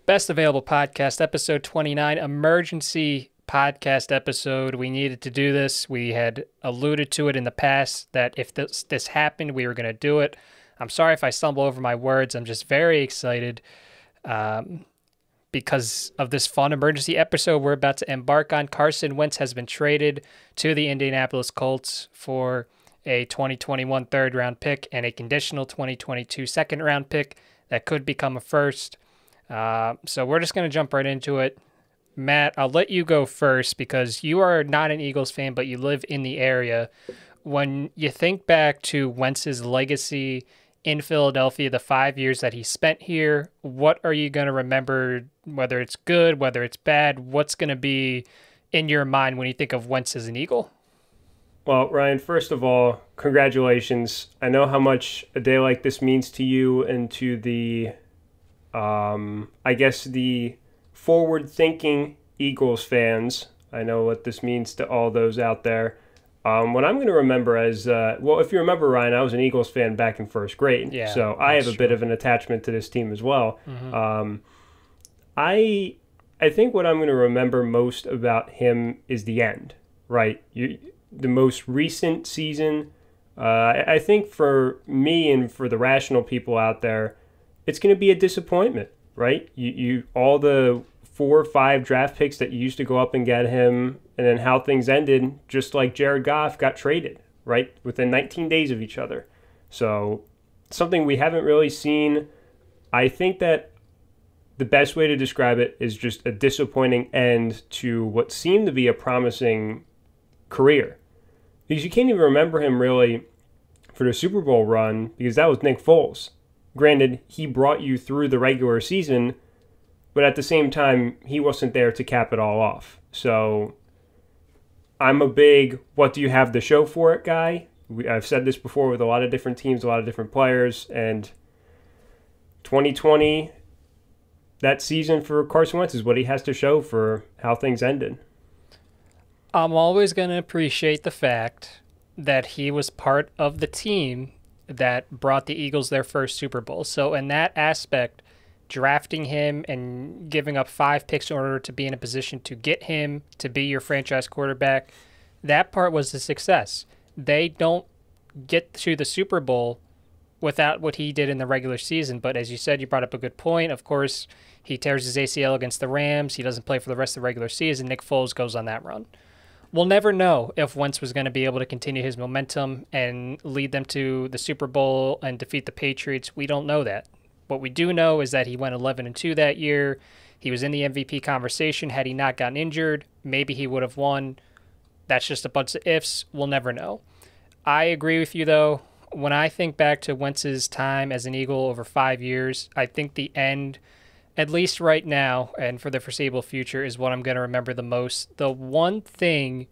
Best Available Podcast, episode 29, emergency podcast episode. We needed to do this. We had alluded to it in the past that if this happened, we were going to do it. I'm sorry if I stumble over my words. I'm just very excited because of this fun emergency episode we're about to embark on. Carson Wentz has been traded to the Indianapolis Colts for a 2021 third-round pick and a conditional 2022 second-round pick that could become a first. So we're just going to jump right into it. Matt, I'll let you go first because you are not an Eagles fan, but you live in the area. When you think back to Wentz's legacy in Philadelphia, the 5 years that he spent here, what are you going to remember, whether it's good, whether it's bad? What's going to be in your mind when you think of Wentz as an Eagle? Well, Ryan, first of all, congratulations. I know how much a day like this means to you and to the the forward-thinking Eagles fans. I know what this means to all those out there. What I'm going to remember as, if you remember, Ryan, I was an Eagles fan back in first grade. Yeah, so I have a bit of an attachment to this team as well. Mm-hmm. I think what I'm going to remember most about him is the end, right? The most recent season. I think for me and for the rational people out there, it's going to be a disappointment, right? You all the 4 or 5 draft picks that you used to go up and get him, and then how things ended, just like Jared Goff got traded, right, within 19 days of each other. So something we haven't really seen. I think that the best way to describe it is just a disappointing end to what seemed to be a promising career. Because you can't even remember him really for the Super Bowl run because that was Nick Foles. Granted, he brought you through the regular season, but at the same time, he wasn't there to cap it all off. So I'm a big what do you have to show for it guy. I've said this before with a lot of different teams, a lot of different players, and 2020, that season for Carson Wentz is what he has to show for how things ended. I'm always going to appreciate the fact that he was part of the team that brought the Eagles their first Super Bowl. So in that aspect, drafting him and giving up 5 picks in order to be in a position to get him to be your franchise quarterback, that part was a success. They don't get to the Super Bowl without what he did in the regular season. But as you said, you brought up a good point. Of course, he tears his ACL against the Rams. He doesn't play for the rest of the regular season. Nick Foles goes on that run. We'll never know if Wentz was going to be able to continue his momentum and lead them to the Super Bowl and defeat the Patriots. We don't know that. What we do know is that he went 11-2 that year. He was in the MVP conversation. Had he not gotten injured, maybe he would have won. That's just a bunch of ifs. We'll never know. I agree with you, though. When I think back to Wentz's time as an Eagle over 5 years, I think the end, at least right now and for the foreseeable future, is what I'm going to remember the most. The one thing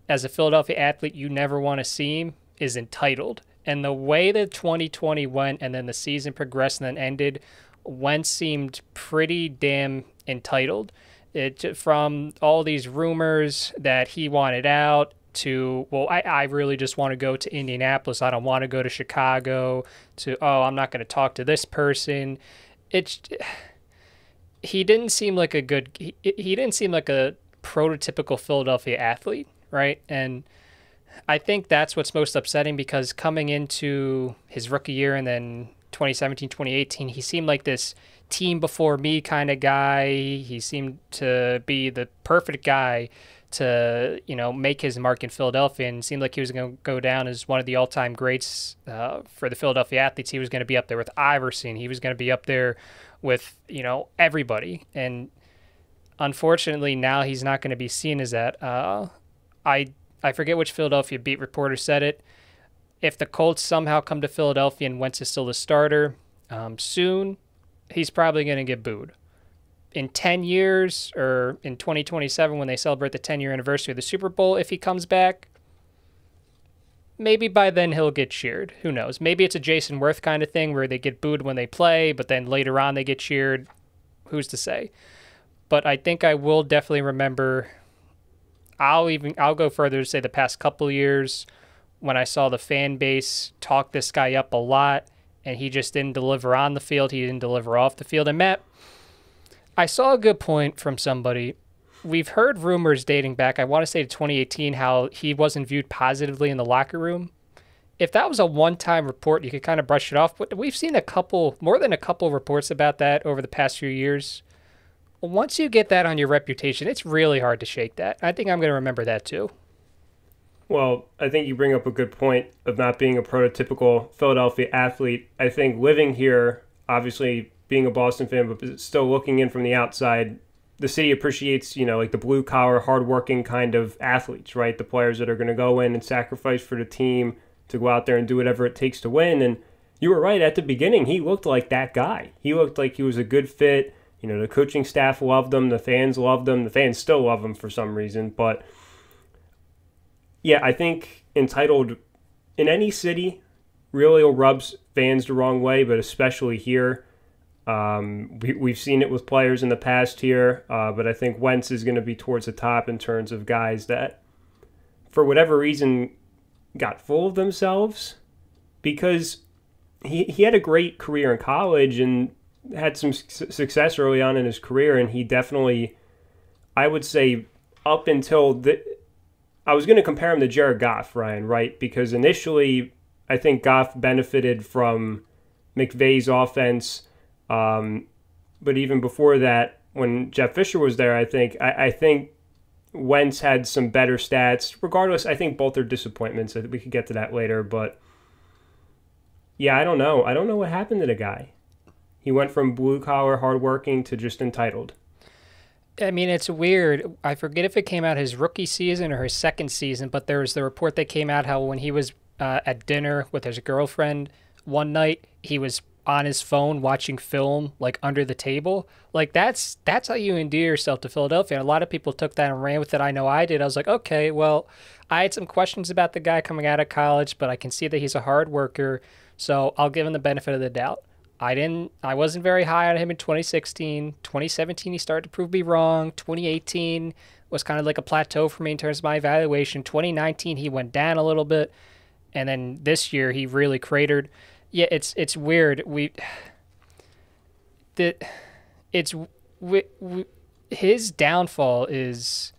as a Philadelphia athlete you never want to see is entitled. And the way that 2020 went and then the season progressed and then ended, Wentz seemed pretty damn entitled. From all these rumors that he wanted out to, I really just want to go to Indianapolis. I don't want to go to Chicago. To, I'm not going to talk to this person. He didn't seem like he didn't seem like a prototypical Philadelphia athlete, right? And I think that's what's most upsetting because coming into his rookie year and then 2017, 2018, he seemed like this team before me kind of guy. He seemed to be the perfect guy to, make his mark in Philadelphia, and seemed like he was going to go down as one of the all-time greats for the Philadelphia athletes. He was going to be up there with Iverson. He was going to be up there with, everybody. And unfortunately, now he's not going to be seen as that. I forget which Philadelphia beat reporter said it. If the Colts somehow come to Philadelphia and Wentz is still the starter, soon he's probably going to get booed. In 10 years or in 2027 when they celebrate the 10-year anniversary of the Super Bowl, if he comes back, maybe by then he'll get cheered. Who knows? Maybe it's a Jason Worth kind of thing where they get booed when they play, but then later on they get cheered. Who's to say? But I think I will definitely remember. I'll go further to say the past couple years when I saw the fan base talk this guy up a lot, and he just didn't deliver on the field. He didn't deliver off the field. And Matt, I saw a good point from somebody. We've heard rumors dating back, I want to say to 2018, how he wasn't viewed positively in the locker room. If that was a one-time report, you could kind of brush it off. But we've seen more than a couple reports about that over the past few years. Once you get that on your reputation, it's really hard to shake that. I think I'm going to remember that too. Well, I think you bring up a good point of not being a prototypical Philadelphia athlete. I think living here, obviously being a Boston fan, but still looking in from the outside, the city appreciates, like the blue collar, hardworking kind of athletes, right? The players that are going to go in and sacrifice for the team to go out there and do whatever it takes to win. And you were right, at the beginning, he looked like that guy. He looked like he was a good fit. The coaching staff loved him. The fans loved him. The fans still love him for some reason. But yeah, I think entitled in any city really rubs fans the wrong way, but especially here. We've seen it with players in the past here, but I think Wentz is going to be towards the top in terms of guys that, for whatever reason, got full of themselves, because he had a great career in college and had some success early on in his career, and he definitely, I would say, up until I was going to compare him to Jared Goff, Ryan, right? Because initially, I think Goff benefited from McVay's offense, but even before that, when Jeff Fisher was there, I think Wentz had some better stats. Regardless, I think both are disappointments. We could get to that later, but yeah, I don't know. I don't know what happened to the guy. He went from blue-collar, hardworking to just entitled. I mean, it's weird. I forget if it came out his rookie season or his second season, but there was the report that came out how when he was at dinner with his girlfriend one night, he was on his phone watching film, like, under the table. Like, that's how you endear yourself to Philadelphia. And a lot of people took that and ran with it. I know I did. I was like, okay, well, I had some questions about the guy coming out of college, but I can see that he's a hard worker, so I'll give him the benefit of the doubt. I wasn't very high on him in 2016. 2017, he started to prove me wrong. 2018 was kind of like a plateau for me in terms of my evaluation. 2019, he went down a little bit. And then this year, he really cratered. Yeah, it's weird. His downfall is,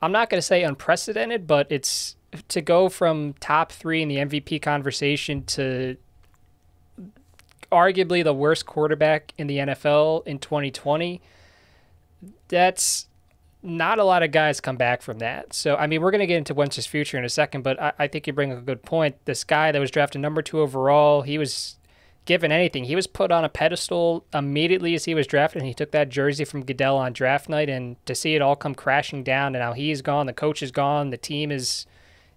I'm not going to say unprecedented, but it's to go from top 3 in the MVP conversation to arguably the worst quarterback in the NFL in 2020. That's not a lot of guys come back from that. So, I mean, we're going to get into Wentz's future in a second, but I think you bring up a good point. This guy that was drafted number 2 overall, he was given anything. He was put on a pedestal immediately as he was drafted, and he took that jersey from Goodell on draft night, and to see it all come crashing down, and now he's gone, the coach is gone, the team is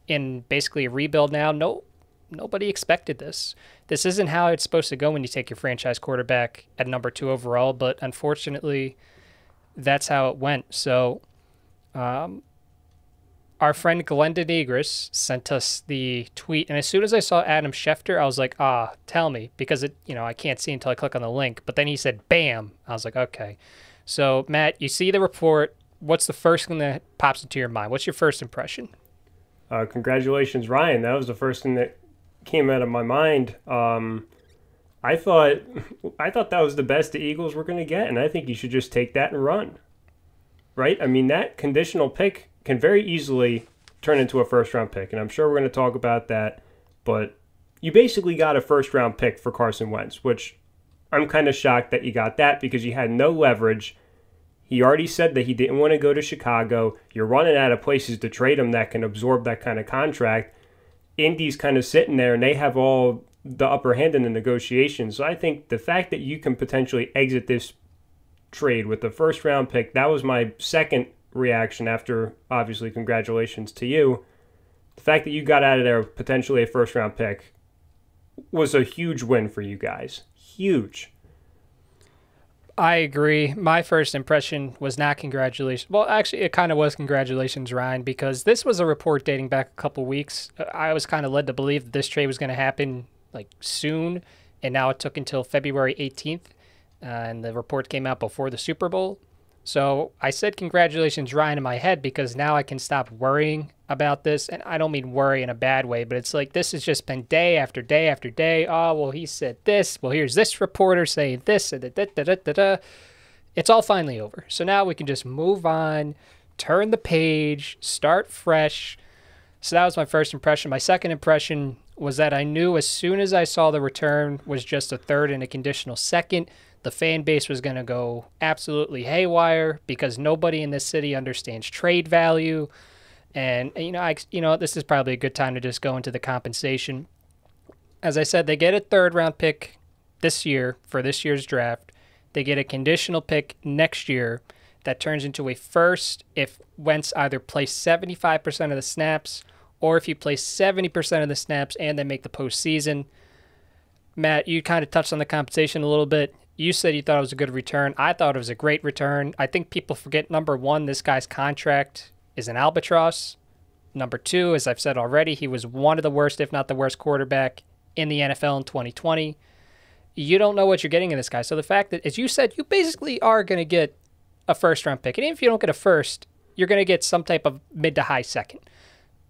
in basically a rebuild now. Nobody expected this. This isn't how it's supposed to go when you take your franchise quarterback at number 2 overall, but unfortunately, that's how it went. So our friend Glenda Negris sent us the tweet, and as soon as I saw Adam Schefter, I was like, tell me, because I can't see until I click on the link. But then he said, bam. I was like, okay. So, Matt, you see the report. What's the first thing that pops into your mind? What's your first impression? Congratulations, Ryan. That was the first thing that came out of my mind. I thought that was the best the Eagles were going to get, and I think you should just take that and run. Right? I mean, that conditional pick can very easily turn into a first-round pick, and I'm sure we're going to talk about that, but you basically got a first-round pick for Carson Wentz, which I'm kind of shocked that you got that because you had no leverage. He already said that he didn't want to go to Chicago. You're running out of places to trade him that can absorb that kind of contract. Indy's kind of sitting there, and they have all the upper hand in the negotiations. So I think the fact that you can potentially exit this trade with the first-round pick, that was my second reaction after, obviously, congratulations to you. The fact that you got out of there with potentially a first-round pick was a huge win for you guys. Huge. I agree. My first impression was not congratulations. Well, actually, it kind of was congratulations, Ryan, because this was a report dating back a couple weeks. I was kind of led to believe that this trade was going to happen like soon, and now it took until February 18th, and the report came out before the Super Bowl. So I said congratulations, Ryan, in my head because now I can stop worrying about this. And I don't mean worry in a bad way, but it's like this has just been day after day after day. Oh, well, he said this. Well, here's this reporter saying this. it's all finally over. So now we can just move on, turn the page, start fresh. So that was my first impression. My second impression was that I knew as soon as I saw the return was just a third and a conditional second, the fan base was going to go absolutely haywire because nobody in this city understands trade value. And, this is probably a good time to just go into the compensation. As I said, they get a third-round pick this year for this year's draft. They get a conditional pick next year that turns into a first if Wentz either plays 75% of the snaps or if he plays 70% of the snaps and they make the postseason. Matt, you kind of touched on the compensation a little bit. You said you thought it was a good return. I thought it was a great return. I think people forget, number one, this guy's contract is an albatross. Number two, as I've said already, he was one of the worst, if not the worst, quarterback in the NFL in 2020. You don't know what you're getting in this guy. So the fact that, as you said, you basically are going to get a first-round pick. And even if you don't get a first, you're going to get some type of mid to high second.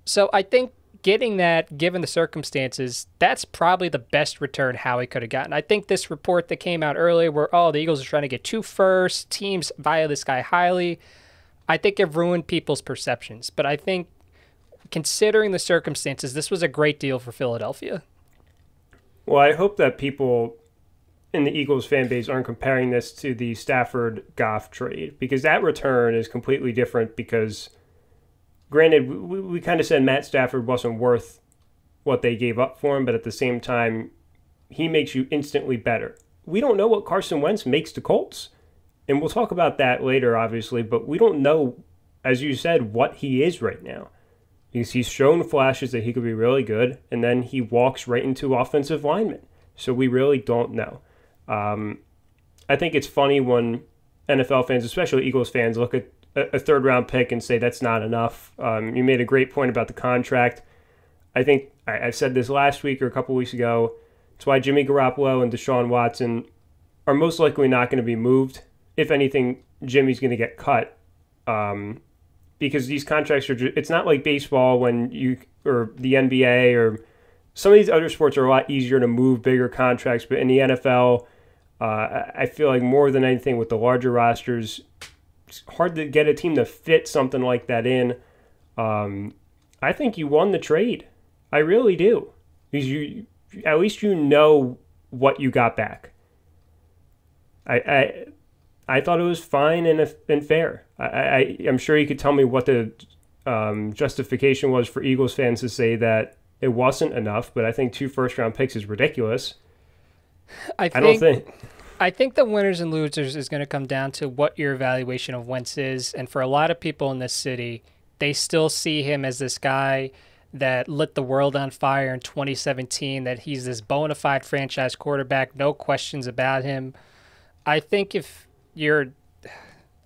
So I think getting that, given the circumstances, that's probably the best return Howie could have gotten. I think this report that came out earlier where, the Eagles are trying to get 2 firsts, teams value this guy highly, I think it ruined people's perceptions. But I think, considering the circumstances, this was a great deal for Philadelphia. Well, I hope that people in the Eagles fan base aren't comparing this to the Stafford-Goff trade, because that return is completely different because, granted, we kind of said Matt Stafford wasn't worth what they gave up for him, but at the same time, he makes you instantly better. We don't know what Carson Wentz makes to Colts, and we'll talk about that later, obviously, but we don't know, as you said, what he is right now. Because he's shown flashes that he could be really good, and then he walks right into offensive lineman. So we really don't know. I think it's funny when NFL fans, especially Eagles fans, look at a third-round pick and say that's not enough. You made a great point about the contract. I think I said this last week or a couple weeks ago. It's why Jimmy Garoppolo and Deshaun Watson are most likely not going to be moved. If anything, Jimmy's going to get cut. Because these contracts it's not like baseball or the NBA or some of these other sports are a lot easier to move bigger contracts. But in the NFL, I feel like more than anything with the larger rosters, it's hard to get a team to fit something like that in. I think you won the trade. I really do. Because at least you know what you got back. I thought it was fine and fair. I'm sure you could tell me what the justification was for Eagles fans to say that it wasn't enough, but I think 2 first-round picks is ridiculous. I think the winners and losers is going to come down to what your evaluation of Wentz is, and for a lot of people in this city, they still see him as this guy that lit the world on fire in 2017, that he's this bona fide franchise quarterback, no questions about him. I think if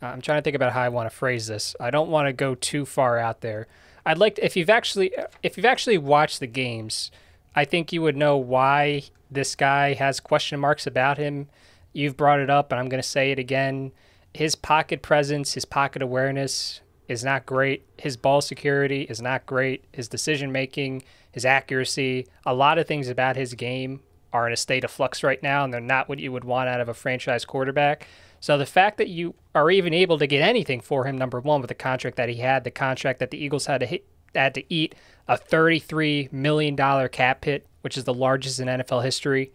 I'm trying to think about how I want to phrase this. I don't want to go too far out there. I'd like to, if you've actually watched the games, I think you would know why this guy has question marks about him. You've brought it up, and I'm going to say it again. His pocket presence, his pocket awareness is not great. His ball security is not great. His decision-making, his accuracy, a lot of things about his game are in a state of flux right now, and they're not what you would want out of a franchise quarterback. So the fact that you are even able to get anything for him, number one, with the contract that he had, the contract that the Eagles had to eat, a $33 million cap hit, which is the largest in NFL history.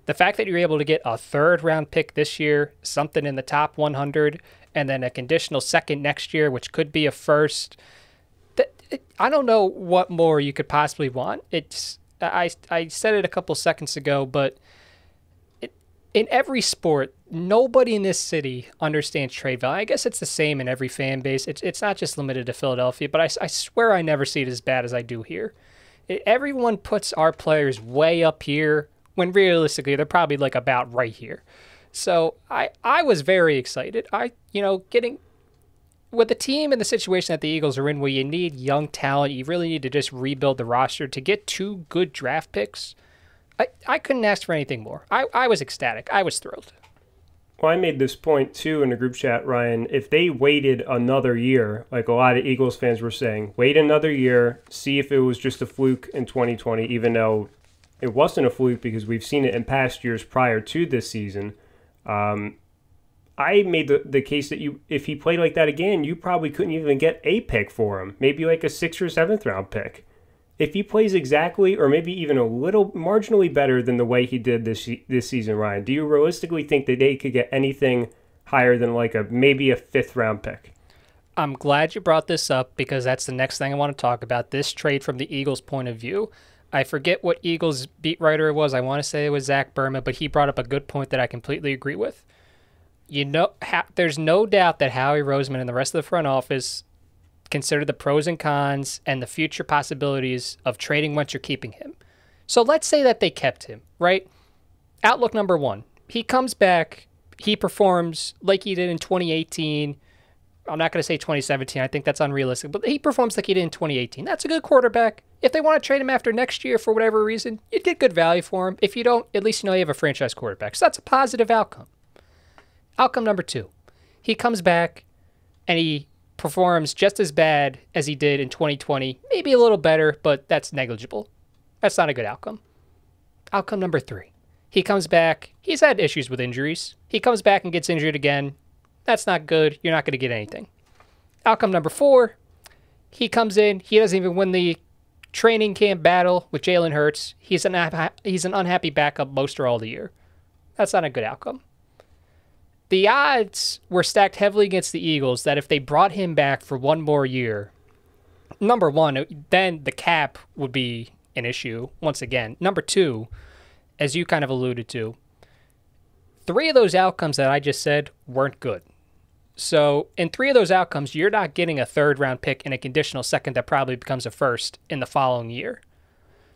The fact that you're able to get a third-round pick this year, something in the top 100, and then a conditional second next year, which could be a first. I don't know what more you could possibly want. I said it a couple seconds ago, but in every sport, nobody in this city understands trade value. I guess it's the same in every fan base. It's not just limited to Philadelphia, but I swear I never see it as bad as I do here. Everyone puts our players way up here when realistically they're probably like about right here. So I was very excited. Getting with the team and the situation that the Eagles are in, where you need young talent, you really need to just rebuild the roster to get 2 good draft picks. I couldn't ask for anything more. I was ecstatic. I was thrilled. Well, I made this point, too, in the group chat, Ryan. If they waited another year, like a lot of Eagles fans were saying, wait another year, see if it was just a fluke in 2020, even though it wasn't a fluke because we've seen it in past years prior to this season. I made the case that if he played like that again, you probably couldn't even get a pick for him. Maybe like a 6th or 7th round pick. If he plays exactly or maybe even a little marginally better than the way he did this season, Ryan, do you realistically think that they could get anything higher than like maybe a 5th round pick? I'm glad you brought this up because that's the next thing I want to talk about, this trade from the Eagles' point of view. I forget what Eagles beat writer it was. I want to say it was Zach Berman, but he brought up a good point that I completely agree with. There's no doubt that Howie Roseman and the rest of the front office consider the pros and cons and the future possibilities of trading once you're keeping him. So let's say that they kept him, right? Outlook number 1. He comes back. He performs like he did in 2018. I'm not going to say 2017. I think that's unrealistic. But he performs like he did in 2018. That's a good quarterback. If they want to trade him after next year for whatever reason, you'd get good value for him. If you don't, at least you know you have a franchise quarterback. So that's a positive outcome. Outcome number 2. He comes back and he performs just as bad as he did in 2020. Maybe a little better, but that's negligible. That's not a good outcome. Outcome number 3. He comes back. He's had issues with injuries. He comes back and gets injured again. That's not good. You're not going to get anything. Outcome number 4, he comes in. He doesn't even win the training camp battle with Jalen Hurts. He's an unhappy backup most or all the year. That's not a good outcome. The odds were stacked heavily against the Eagles that if they brought him back for one more year, number 1, then the cap would be an issue once again. Number 2, as you kind of alluded to, 3 of those outcomes that I just said weren't good. So in 3 of those outcomes, you're not getting a 3rd round pick and a conditional 2nd that probably becomes a 1st in the following year.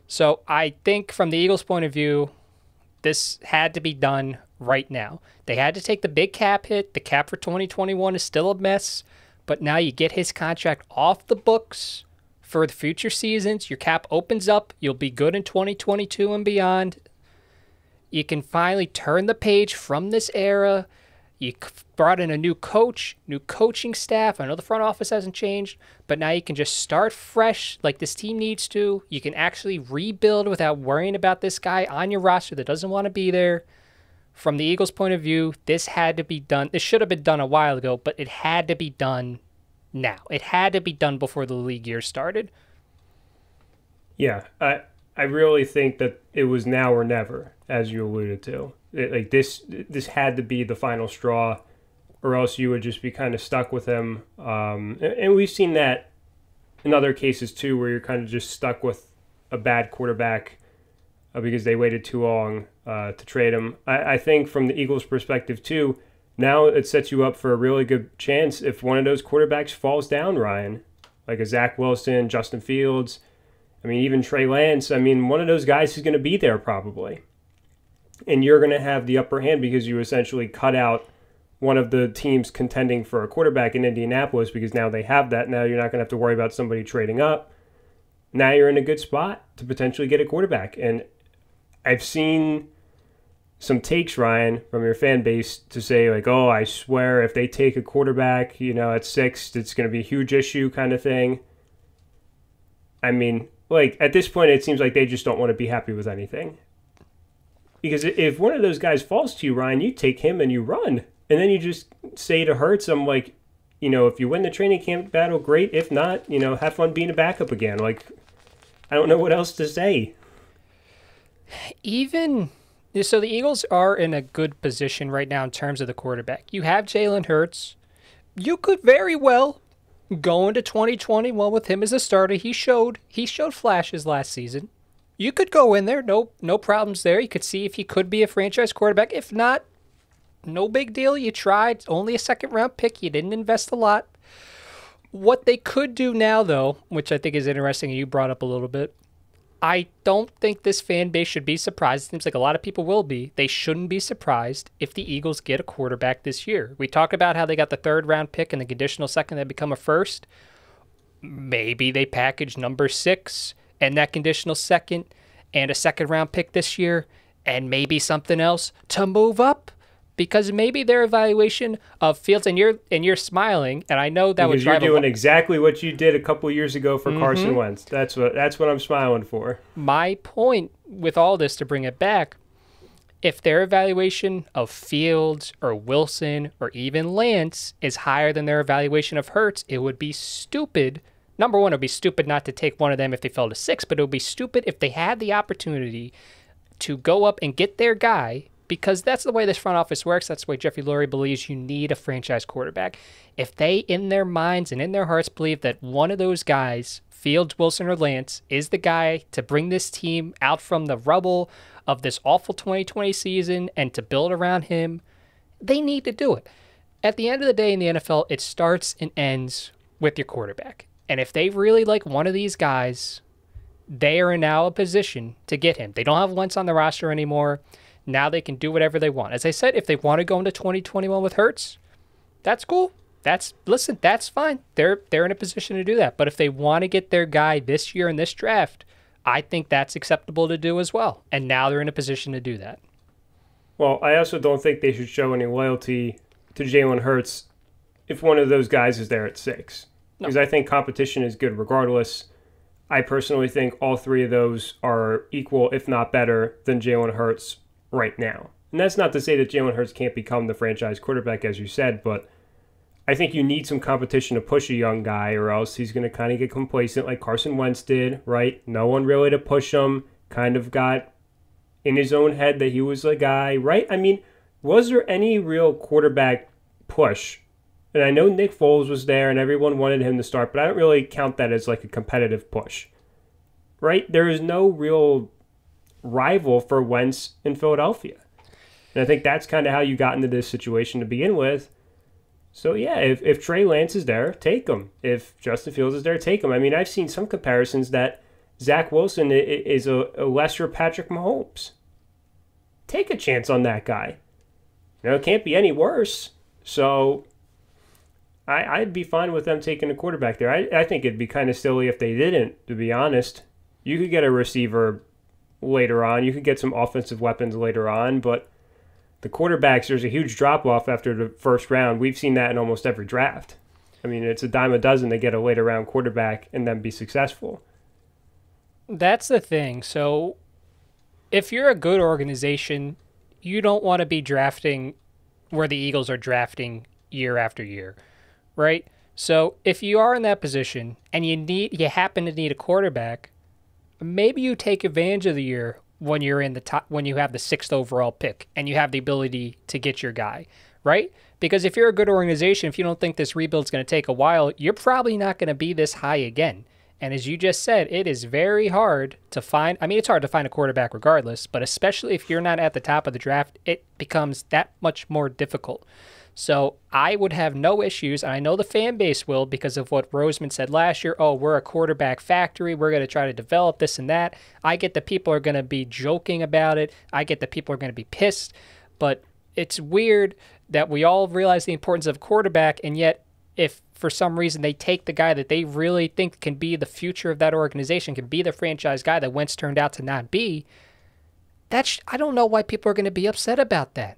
So I think from the Eagles' point of view, this had to be done right now. They had to take the big cap hit. The cap for 2021 is still a mess, but now you get his contract off the books for the future seasons. Your cap opens up. You'll be good in 2022 and beyond. You can finally turn the page from this era. You brought in a new coach, new coaching staff. I know the front office hasn't changed, but now you can just start fresh like this team needs to. You can actually rebuild without worrying about this guy on your roster that doesn't want to be there. From the Eagles' point of view, this had to be done. This should have been done a while ago, but it had to be done now. It had to be done before the league year started. Yeah, I really think that it was now or never, as you alluded to. This had to be the final straw, or else you would just be kind of stuck with him. And we've seen that in other cases too, where you're kind of just stuck with a bad quarterback because they waited too long to trade him. I think from the Eagles' perspective too, now it sets you up for a really good chance if one of those quarterbacks falls down, Ryan, like a Zach Wilson, Justin Fields. I mean, even Trey Lance. I mean, one of those guys is going to be there probably. And you're going to have the upper hand because you essentially cut out one of the teams contending for a quarterback in Indianapolis because now they have that. Now you're not going to have to worry about somebody trading up. Now you're in a good spot to potentially get a quarterback. And I've seen some takes, Ryan, from your fan base to say, like, oh, I swear if they take a quarterback, at 6, it's going to be a huge issue kind of thing. I mean, like, at this point, it seems like they just don't want to be happy with anything. Because if one of those guys falls to you, Ryan, you take him and you run. And then you just say to Hurts, I'm like, if you win the training camp battle, great. If not, have fun being a backup again. Like, I don't know what else to say. So the Eagles are in a good position right now in terms of the quarterback. You have Jalen Hurts. You could very well go into 2021 with him as a starter. He showed flashes last season. You could go in there, no problems there. You could see if he could be a franchise quarterback. If not, no big deal. You tried. Only a 2nd round pick. You didn't invest a lot. What they could do now, though, which I think is interesting, and you brought up a little bit, I don't think this fan base should be surprised. It seems like a lot of people will be. They shouldn't be surprised if the Eagles get a quarterback this year. We talked about how they got the 3rd round pick and the conditional 2nd that become a 1st. Maybe they package number 6 and that conditional 2nd and a 2nd round pick this year and maybe something else to move up. Because maybe their evaluation of Fields, and you're smiling, and I know that because would drive you're doing exactly what you did a couple years ago for Carson Wentz. That's what I'm smiling for. My point with all this, to bring it back, if their evaluation of Fields or Wilson or even Lance is higher than their evaluation of Hurts, it would be stupid. Number one, it would be stupid not to take one of them if they fell to 6, but it would be stupid if they had the opportunity to go up and get their guy, because that's the way this front office works. That's the way Jeffrey Lurie believes you need a franchise quarterback. If they, in their minds and in their hearts, believe that one of those guys, Fields, Wilson, or Lance, is the guy to bring this team out from the rubble of this awful 2020 season and to build around him, they need to do it. At the end of the day in the NFL, it starts and ends with your quarterback. And if they really like one of these guys, they are now a position to get him. They don't have Wentz on the roster anymore. Now they can do whatever they want. As I said, if they want to go into 2021 with Hurts, that's cool. That's fine. They're in a position to do that. But if they want to get their guy this year in this draft, I think that's acceptable to do as well. And now they're in a position to do that. Well, I also don't think they should show any loyalty to Jalen Hurts if one of those guys is there at 6. Because I think competition is good regardless. I personally think all 3 of those are equal, if not better, than Jalen Hurts right now. And that's not to say that Jalen Hurts can't become the franchise quarterback, as you said, but I think you need some competition to push a young guy, or else he's going to kind of get complacent like Carson Wentz did, right? No one really to push him, kind of got in his own head that he was the guy, right? I mean, was there any real quarterback push? And I know Nick Foles was there and everyone wanted him to start, but I don't really count that as like a competitive push, right? There is no real rival for Wentz in Philadelphia. And I think that's kind of how you got into this situation to begin with. So, yeah, if Trey Lance is there, take him. If Justin Fields is there, take him. I mean, I've seen some comparisons that Zach Wilson is a lesser Patrick Mahomes. Take a chance on that guy. You know, it can't be any worse. So I'd be fine with them taking a quarterback there. I think it'd be kind of silly if they didn't, to be honest. You could get a receiver later on. You could get some offensive weapons later on, but the quarterbacks, there's a huge drop-off after the first round. We've seen that in almost every draft. I mean, it's a dime a dozen to get a later-round quarterback and then be successful. That's the thing. So if you're a good organization, you don't want to be drafting where the Eagles are drafting year after year, right? So if you are in that position and you happen to need a quarterback, maybe you take advantage of the year when you're in the top, when you have the 6th overall pick and you have the ability to get your guy, right? Because if you're a good organization, if you don't think this rebuild's going to take a while, you're probably not going to be this high again. And as you just said, it is very hard to find. I mean, it's hard to find a quarterback regardless, but especially if you're not at the top of the draft, it becomes that much more difficult. So I would have no issues, and I know the fan base will because of what Roseman said last year. Oh, we're a quarterback factory. We're going to try to develop this and that. I get that people are going to be joking about it. I get that people are going to be pissed. But it's weird that we all realize the importance of quarterback, and yet if for some reason they take the guy that they really think can be the future of that organization, can be the franchise guy that Wentz turned out to not be, I don't know why people are going to be upset about that.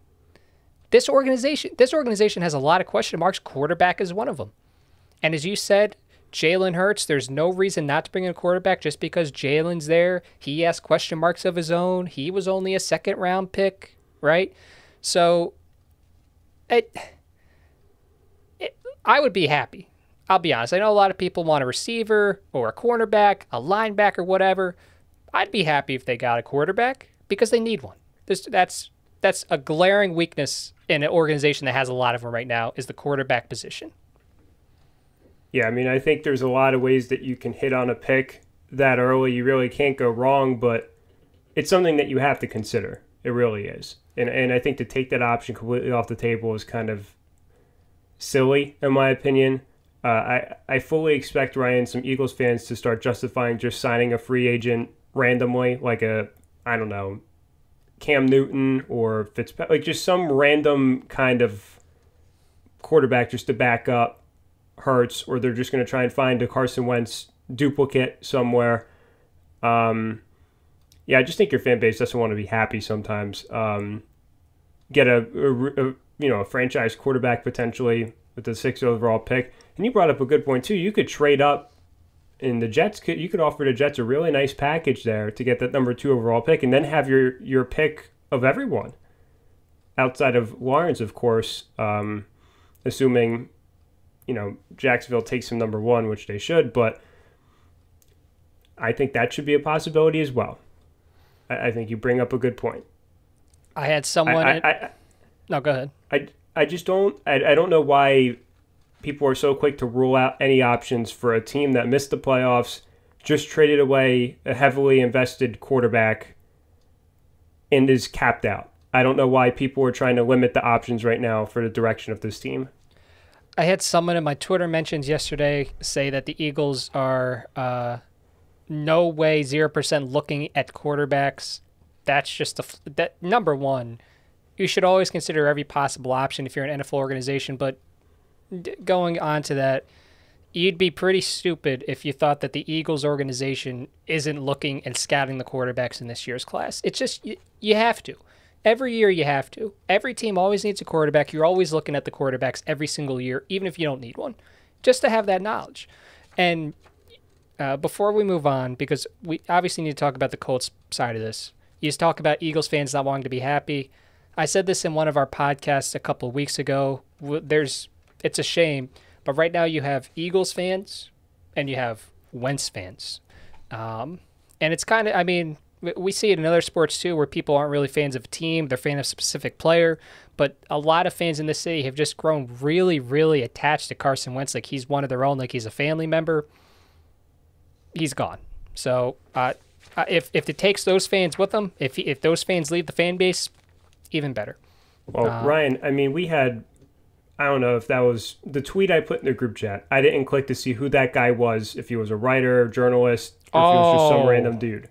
This organization has a lot of question marks. Quarterback is one of them. And as you said, Jalen Hurts, there's no reason not to bring in a quarterback just because Jalen's there. He has question marks of his own. He was only a 2nd-round pick, right? So I would be happy. I'll be honest. I know a lot of people want a receiver or a cornerback, a linebacker, whatever. I'd be happy if they got a quarterback because they need one. That's a glaring weakness in an organization that has a lot of them right now is the quarterback position. Yeah, I mean, I think there's a lot of ways that you can hit on a pick that early. You really can't go wrong, but it's something that you have to consider. It really is. And I think to take that option completely off the table is kind of silly, in my opinion. I fully expect, Ryan, some Eagles fans to start justifying just signing a free agent randomly, like I don't know, Cam Newton or Fitzpatrick, like just some random kind of quarterback just to back up Hurts, or they're just going to try and find a Carson Wentz duplicate somewhere. Yeah, I just think your fan base doesn't want to be happy sometimes. Get a franchise quarterback potentially with the 6th overall pick. And you brought up a good point too. You could trade up, and you could offer the Jets a really nice package there to get that number 2 overall pick, and then have your pick of everyone, outside of Lawrence, of course, assuming, Jacksonville takes him number one, which they should, but I think that should be a possibility as well. I think you bring up a good point. I had someone... No, go ahead. I just don't... I don't know why people are so quick to rule out any options for a team that missed the playoffs, just traded away a heavily invested quarterback, and is capped out. I don't know why people are trying to limit the options right now for the direction of this team. I had someone in my Twitter mentions yesterday say that the Eagles are no way 0% looking at quarterbacks. That's just that number one. You should always consider every possible option if you're an NFL organization, but going on to that, you'd be pretty stupid if you thought that the Eagles organization isn't looking and scouting the quarterbacks in this year's class. It's just, you have to. Every year you have to. Every team always needs a quarterback. You're always looking at the quarterbacks every single year, even if you don't need one, just to have that knowledge. And before we move on, because we obviously need to talk about the Colts side of this, you just talk about Eagles fans not wanting to be happy. I said this in one of our podcasts a couple of weeks ago. It's a shame, but right now you have Eagles fans and you have Wentz fans. And it's kind of, I mean, we see it in other sports too, where people aren't really fans of a team. They're fans of a specific player. But a lot of fans in this city have just grown really, really attached to Carson Wentz. Like he's one of their own, like he's a family member. He's gone. So if it takes those fans with them, if those fans leave the fan base, even better. Well, Ryan, I mean, we had, I don't know if that was the tweet I put in the group chat. I didn't click to see who that guy was, if he was a writer, journalist, or if he was just some random dude.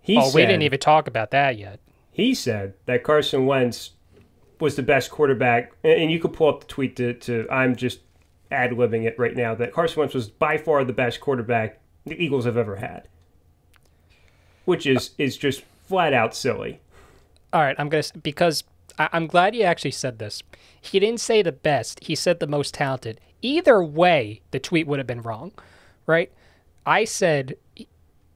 We didn't even talk about that yet. He said that Carson Wentz was the best quarterback, and you could pull up the tweet to I'm just ad-libbing it right now, that Carson Wentz was by far the best quarterback the Eagles have ever had, which is just flat out silly. All right, because I'm glad you actually said this. He didn't say the best. He said the most talented. Either way, the tweet would have been wrong, right? I said,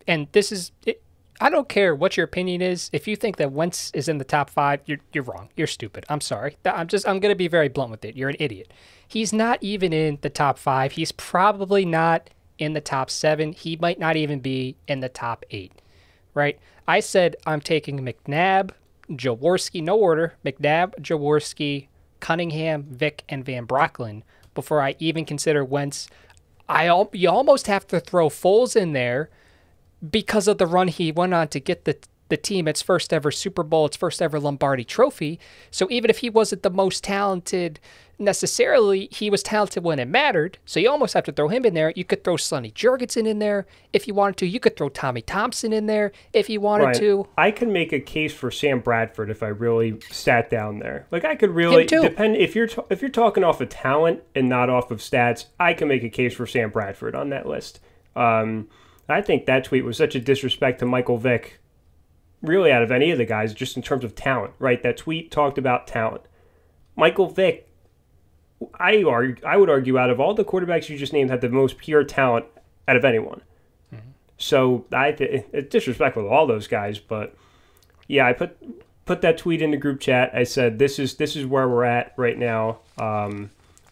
and this is it. I don't care what your opinion is. If you think that Wentz is in the top 5, you're wrong. You're stupid. I'm sorry. I'm going to be very blunt with it. You're an idiot. He's not even in the top 5. He's probably not in the top 7. He might not even be in the top 8, right? I said I'm taking McNabb, Jaworski, no order, McNabb, Jaworski, Cunningham, Vick, and Van Brocklin before I even consider Wentz. You almost have to throw Foles in there because of the run he went on to get the team its first ever Super Bowl, its first ever Lombardi trophy. So even if he wasn't the most talented necessarily, he was talented when it mattered. So you almost have to throw him in there. You could throw Sonny Jurgensen in there if you wanted to. You could throw Tommy Thompson in there if you wanted to. I could make a case for Sam Bradford if I really sat down there. Like I could really depend if you're talking off of talent and not off of stats. I can make a case for Sam Bradford on that list. I think that tweet was such a disrespect to Michael Vick, really out of any of the guys, just in terms of talent, right? That tweet talked about talent. Michael Vick, I would argue, out of all the quarterbacks you just named, had the most pure talent out of anyone. Mm-hmm. So it's disrespectful to all those guys, but yeah, I put that tweet in the group chat. I said this is where we're at right now,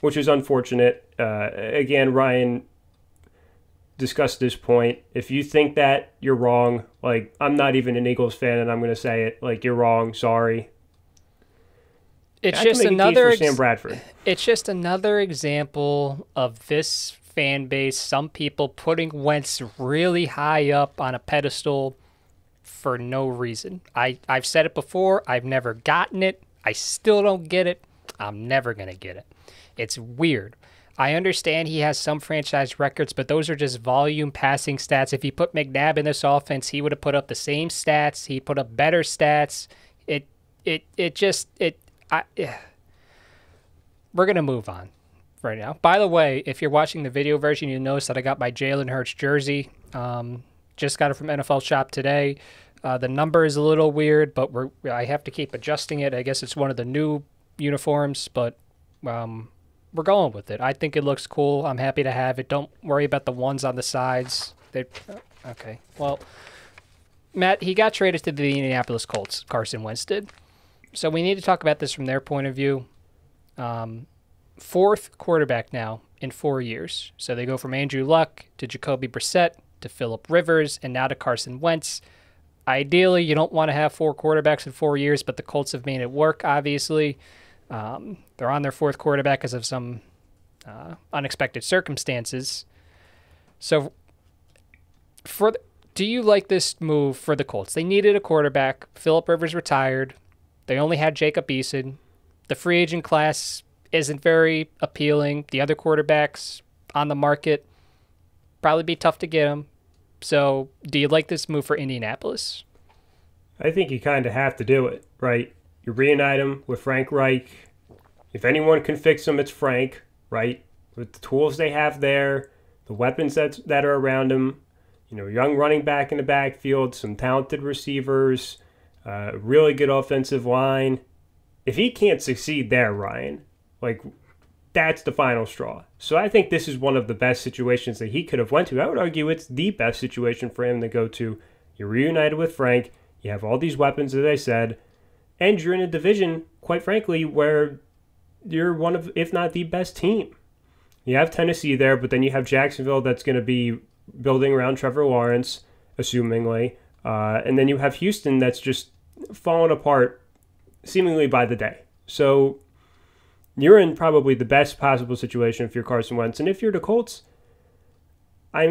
which is unfortunate. Again, Ryan discussed this point. If you think that, you're wrong. Like, I'm not even an Eagles fan, and I'm going to say it. Like, you're wrong. Sorry. It's just another Sam Bradford. It's just another example of this fan base. Some people putting Wentz really high up on a pedestal for no reason. I've said it before. I've never gotten it. I still don't get it. I'm never going to get it. It's weird. I understand he has some franchise records, but those are just volume passing stats. If he put McNabb in this offense, he would have put up the same stats. He put up better stats. We're going to move on right now. By the way, if you're watching the video version, you'll notice that I got my Jalen Hurts jersey. Just got it from NFL Shop today. The number is a little weird, but I have to keep adjusting it. I guess it's one of the new uniforms, but we're going with it. I think it looks cool. I'm happy to have it. Don't worry about the ones on the sides. Okay. Well, Matt, he got traded to the Indianapolis Colts. Carson Wentz did. So we need to talk about this from their point of view. Fourth quarterback now in 4 years. So they go from Andrew Luck to Jacoby Brissett to Phillip Rivers and now to Carson Wentz. Ideally, you don't want to have 4 quarterbacks in 4 years, but the Colts have made it work, obviously. They're on their 4th quarterback because of some unexpected circumstances. So do you like this move for the Colts? They needed a quarterback. Phillip Rivers retired. They only had Jacob Eason. The free agent class isn't very appealing. The other quarterbacks on the market probably be tough to get them. So do you like this move for Indianapolis? I think you kind of have to do it, right? You reunite him with Frank Reich. If anyone can fix him, it's Frank, right? With the tools they have there, the weapons that are around him, young running back in the backfield, some talented receivers, really good offensive line. If he can't succeed there, Ryan, that's the final straw. So I think this is one of the best situations that he could have went to. I would argue it's the best situation for him to go to. You're reunited with Frank. You have all these weapons, as I said, and you're in a division, quite frankly, where you're one of, if not the best team. You have Tennessee there, but then you have Jacksonville that's going to be building around Trevor Lawrence, assumingly. And then you have Houston that's just falling apart seemingly by the day. So you're in probably the best possible situation if you're Carson Wentz. And if you're the Colts, I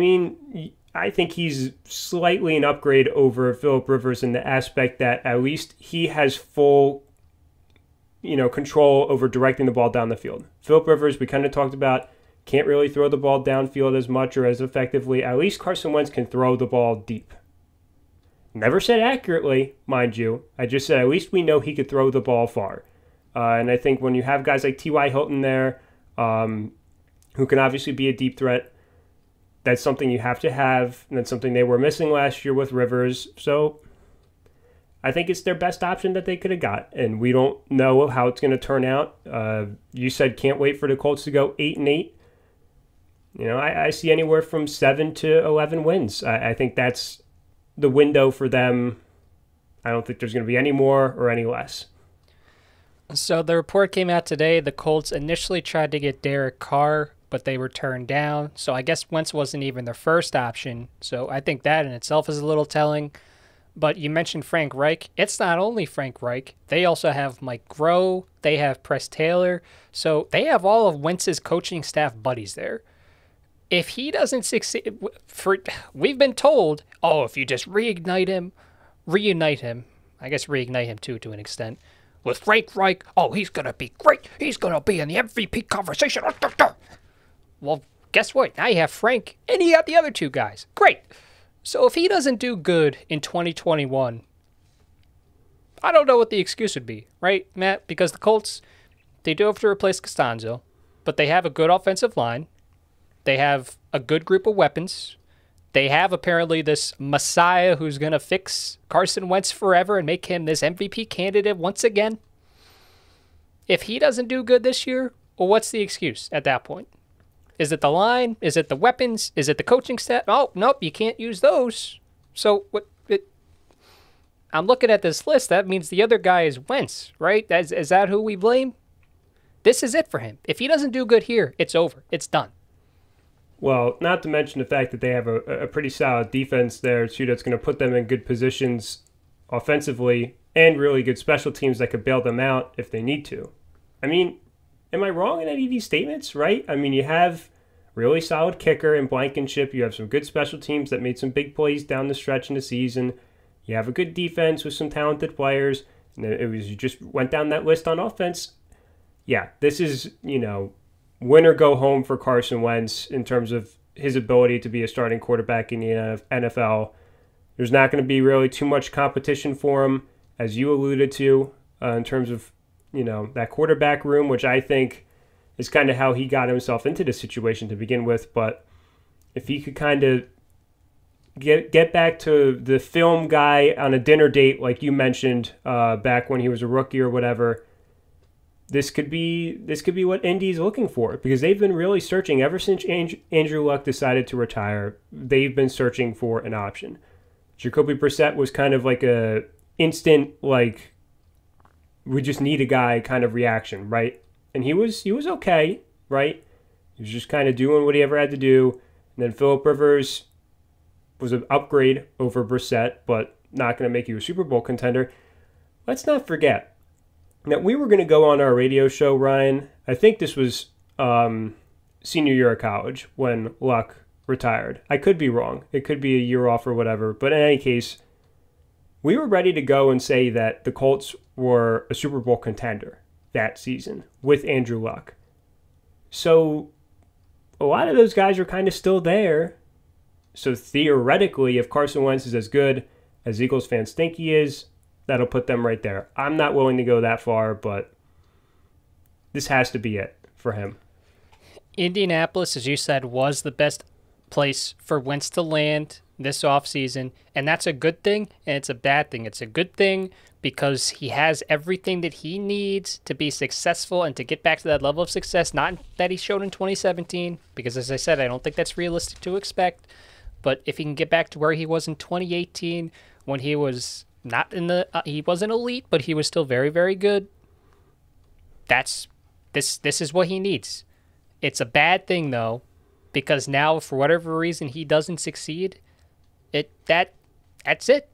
think he's slightly an upgrade over Phillip Rivers in the aspect that at least he has full, control over directing the ball down the field. Phillip Rivers, we kind of talked about, can't really throw the ball downfield as much or as effectively. At least Carson Wentz can throw the ball deep. Never said accurately, mind you. I just said at least we know he could throw the ball far. And I think when you have guys like T.Y. Hilton there, who can obviously be a deep threat, that's something you have to have, and that's something they were missing last year with Rivers. So I think it's their best option that they could have got, and we don't know how it's going to turn out. You said can't wait for the Colts to go 8-8. I see anywhere from 7 to 11 wins. I think that's the window for them. I don't think there's going to be any more or any less. So the report came out today. The Colts initially tried to get Derek Carr, but they were turned down. So I guess Wentz wasn't even their first option. So I think that in itself is a little telling. But you mentioned Frank Reich. It's not only Frank Reich. They also have Mike Groh. They have Press Taylor. So they have all of Wentz's coaching staff buddies there. If he doesn't succeed, we've been told, if you just reunite him, I guess reignite him too to an extent, with Frank Reich, he's going to be great. He's going to be in the MVP conversation. Well, guess what? Now you have Frank, and you got the other 2 guys. Great. So if he doesn't do good in 2021, I don't know what the excuse would be, right, Matt? Because the Colts, they do have to replace Costanzo, but they have a good offensive line. They have a good group of weapons. They have apparently this messiah who's going to fix Carson Wentz forever and make him this MVP candidate once again. If he doesn't do good this year, well, what's the excuse at that point? Is it the line? Is it the weapons? Is it the coaching staff? Oh, nope, you can't use those. So I'm looking at this list. That means the other guy is Wentz, right? Is that who we blame? This is it for him. If he doesn't do good here, it's over. It's done. Well, not to mention the fact that they have a pretty solid defense there, too, that's going to put them in good positions offensively and really good special teams that could bail them out if they need to. Am I wrong in any of these statements, right? You have really solid kicker in Blankenship. You have some good special teams that made some big plays down the stretch in the season. You have a good defense with some talented players. And you just went down that list on offense. Yeah, this is, win or go home for Carson Wentz in terms of his ability to be a starting quarterback in the NFL. There's not going to be really too much competition for him, as you alluded to, in terms of, that quarterback room, which I think is kind of how he got himself into this situation to begin with. But if he could kind of get back to the film guy on a dinner date, like you mentioned, back when he was a rookie or whatever, this could be what Indy's looking for, because they've been really searching ever since Andrew Luck decided to retire. They've been searching for an option. Jacoby Brissett was kind of like a instant, like, we just need a guy kind of reaction, right? And he was okay, right? He was just kind of doing what he ever had to do. And then Phillip Rivers was an upgrade over Brissett, but not going to make you a Super Bowl contender. Let's not forget that we were going to go on our radio show, Ryan. I think this was senior year of college when Luck retired. I could be wrong. It could be a year off or whatever. But in any case, we were ready to go and say that the Colts were a Super Bowl contender that season with Andrew Luck. So a lot of those guys are kind of still there. So theoretically, if Carson Wentz is as good as Eagles fans think he is, that'll put them right there. I'm not willing to go that far, but this has to be it for him. Indianapolis, as you said, was the best place for Wentz to land this offseason, and that's a good thing, and it's a bad thing. It's a good thing because he has everything that he needs to be successful and to get back to that level of success, not that he showed in 2017, because as I said, I don't think that's realistic to expect, but if he can get back to where he was in 2018 when he was not in the he wasn't elite, but he was still very, very good, this is what he needs. It's a bad thing, though, because now, for whatever reason, he doesn't succeed. That's it.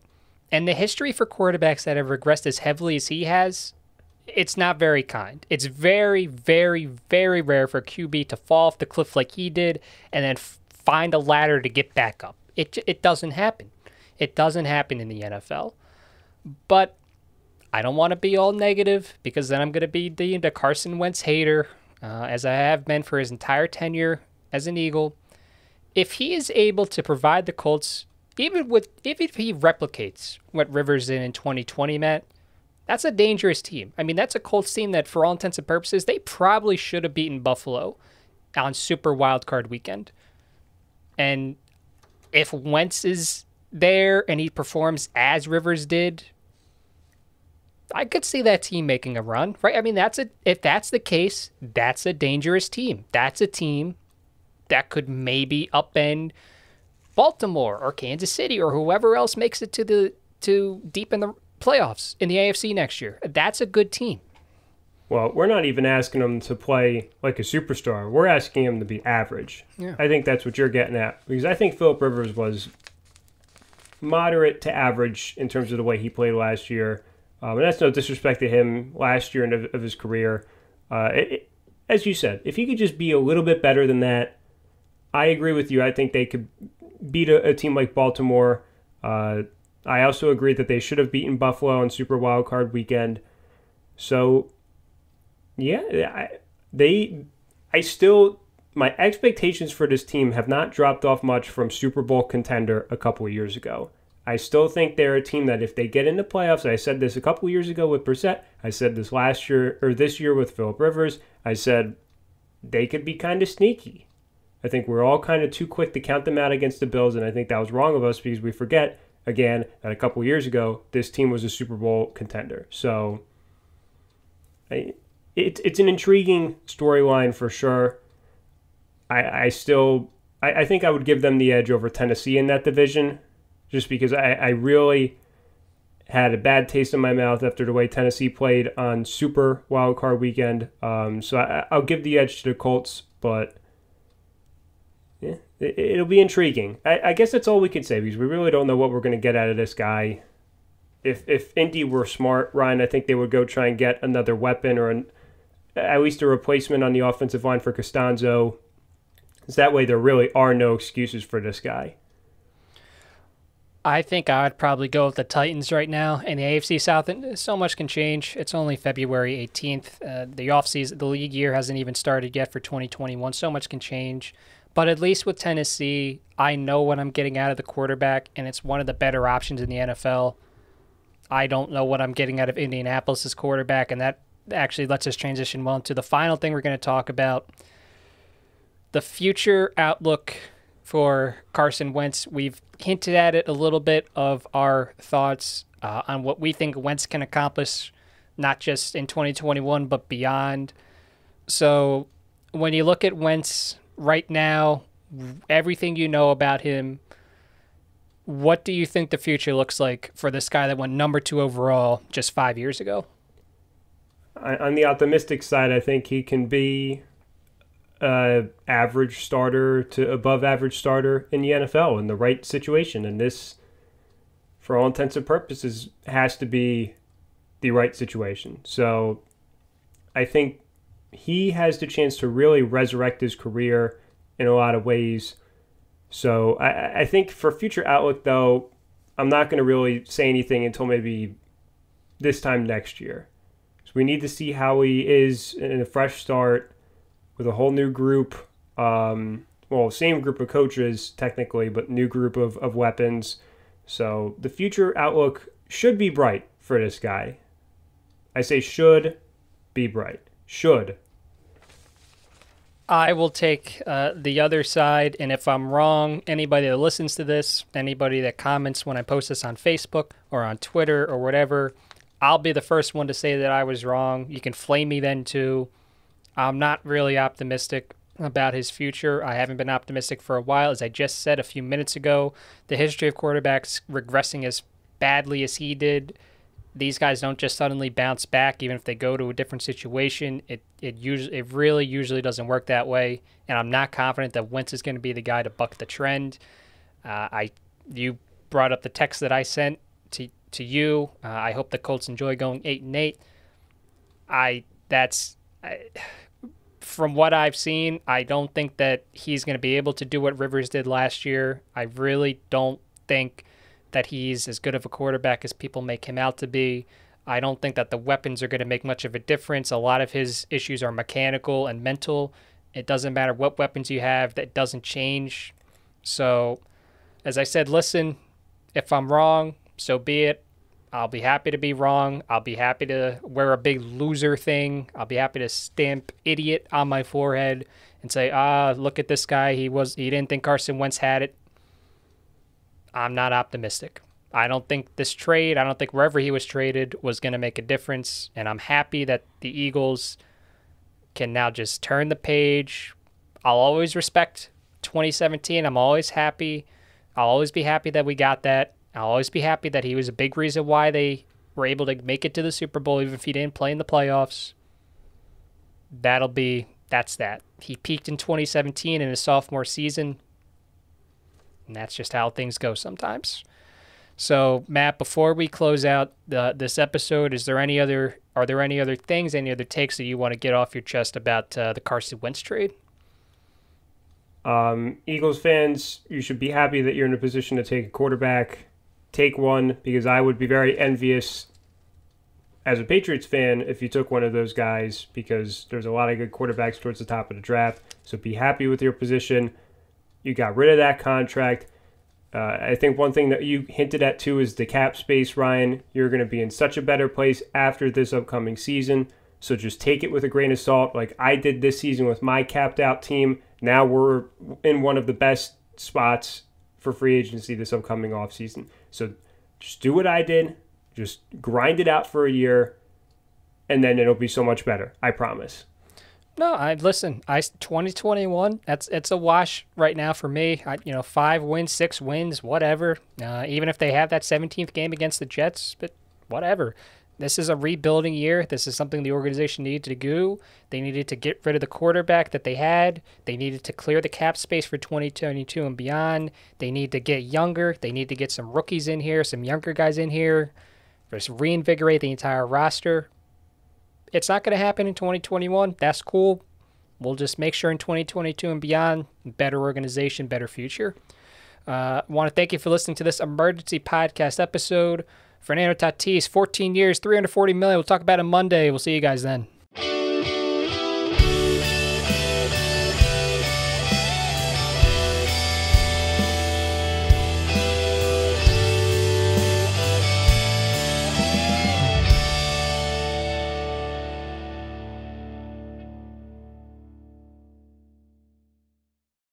And the history for quarterbacks that have regressed as heavily as he has, it's not very kind. It's very, very, very rare for a QB to fall off the cliff like he did and then find a ladder to get back up. It doesn't happen. It doesn't happen in the NFL. But I don't want to be all negative because then I'm going to be the Carson Wentz hater, as I have been for his entire tenure as an Eagle. If he is able to provide the Colts, even if he replicates what Rivers did in 2020, Matt, that's a dangerous team. I mean, that's a Colts team that, for all intents and purposes, they probably should have beaten Buffalo on Super Wildcard Weekend. And if Wentz is there and he performs as Rivers did, I could see that team making a run, right? I mean, if that's the case, that's a dangerous team. That's a team that could maybe upend Baltimore or Kansas City or whoever else makes it to deep in the playoffs in the AFC next year. That's a good team. Well, we're not even asking him to play like a superstar. We're asking him to be average. Yeah. I think that's what you're getting at. Because I think Phillip Rivers was moderate to average in terms of the way he played last year. And that's no disrespect to him last year and of his career. As you said, if he could just be a little bit better than that, I agree with you. I think they could beat a team like Baltimore. I also agree that they should have beaten Buffalo on Super Wildcard Weekend. So, yeah, my expectations for this team have not dropped off much from Super Bowl contender a couple of years ago. I still think they're a team that if they get into playoffs, I said this a couple of years ago with Brissett, I said this this year with Phillip Rivers, I said they could be kind of sneaky. I think we're all kind of too quick to count them out against the Bills, and I think that was wrong of us because we forget, again, that a couple of years ago, this team was a Super Bowl contender. So it's an intriguing storyline for sure. I think I would give them the edge over Tennessee in that division, just because I really had a bad taste in my mouth after the way Tennessee played on Super Wildcard Weekend. So I'll give the edge to the Colts, but yeah, it'll be intriguing. I guess that's all we can say because we really don't know what we're going to get out of this guy. If Indy were smart, Ryan, I think they would go try and get another weapon or at least a replacement on the offensive line for Costanzo. So that way there really are no excuses for this guy. I think I would probably go with the Titans right now in the AFC South, and so much can change. It's only February 18th. The offseason, the league year hasn't even started yet for 2021. So much can change. But at least with Tennessee, I know what I'm getting out of the quarterback, and it's one of the better options in the NFL. I don't know what I'm getting out of Indianapolis' quarterback, and that actually lets us transition well into the final thing we're going to talk about, the future outlook for Carson Wentz. We've hinted at it a little bit of our thoughts on what we think Wentz can accomplish, not just in 2021, but beyond. So when you look at Wentz right now, everything you know about him, What do you think the future looks like for this guy that went number 2 overall just 5 years ago? On the optimistic side, I think he can be average starter to above average starter in the NFL in the right situation. And this, for all intents and purposes, has to be the right situation. So I think he has the chance to really resurrect his career in a lot of ways. So I think for future outlook, though, I'm not going to really say anything until maybe this time next year. So we need to see how he is in a fresh start with a whole new group. Same group of coaches technically, but new group of weapons. So the future outlook should be bright for this guy. I say should be bright. Should. I will take the other side, and if I'm wrong, anybody that listens to this, anybody that comments when I post this on Facebook or on Twitter or whatever, I'll be the first one to say that I was wrong. You can flame me then too. I'm not really optimistic about his future. I haven't been optimistic for a while. As I just said a few minutes ago, the history of quarterbacks regressing as badly as he did, these guys don't just suddenly bounce back even if they go to a different situation. It really usually doesn't work that way, and I'm not confident that Wentz is going to be the guy to buck the trend. You brought up the text that I sent to you. I hope the Colts enjoy going 8-8. From what I've seen, I don't think that he's going to be able to do what Rivers did last year. I really don't think that he's as good of a quarterback as people make him out to be. I don't think that the weapons are going to make much of a difference. A lot of his issues are mechanical and mental. It doesn't matter what weapons you have, that doesn't change. So, as I said, listen, if I'm wrong, so be it. I'll be happy to be wrong. I'll be happy to wear a big loser thing. I'll be happy to stamp idiot on my forehead and say, look at this guy. He didn't think Carson Wentz had it. I'm not optimistic. I don't think I don't think wherever he was traded was going to make a difference. And I'm happy that the Eagles can now just turn the page. I'll always respect 2017. I'm always happy. I'll always be happy that we got that. I'll always be happy that he was a big reason why they were able to make it to the Super Bowl, even if he didn't play in the playoffs. That's that. He peaked in 2017 in his sophomore season. And that's just how things go sometimes. So, Matt, before we close out this episode, are there any other things, any other takes that you want to get off your chest about the Carson Wentz trade? Eagles fans, you should be happy that you're in a position to take a quarterback. Take one, because I would be very envious as a Patriots fan if you took one of those guys, because there's a lot of good quarterbacks towards the top of the draft. So be happy with your position. You got rid of that contract. I think one thing that you hinted at too is the cap space, Ryan. You're going to be in such a better place after this upcoming season. So just take it with a grain of salt, like I did this season with my capped out team. Now we're in one of the best spots for free agency this upcoming offseason. So just do what I did. Just grind it out for a year, and then it'll be so much better. I promise. No, 2021. It's a wash right now for me. 5 wins, 6 wins, whatever. Even if they have that 17th game against the Jets, but whatever. This is a rebuilding year. This is something the organization needed to do. They needed to get rid of the quarterback that they had. They needed to clear the cap space for 2022 and beyond. They need to get younger. They need to get some rookies in here, some younger guys in here. Just reinvigorate the entire roster. It's not going to happen in 2021. That's cool. We'll just make sure in 2022 and beyond, better organization, better future. I want to thank you for listening to this emergency podcast episode. Fernando Tatis, 14 years, $340 million. We'll talk about it Monday. We'll see you guys then.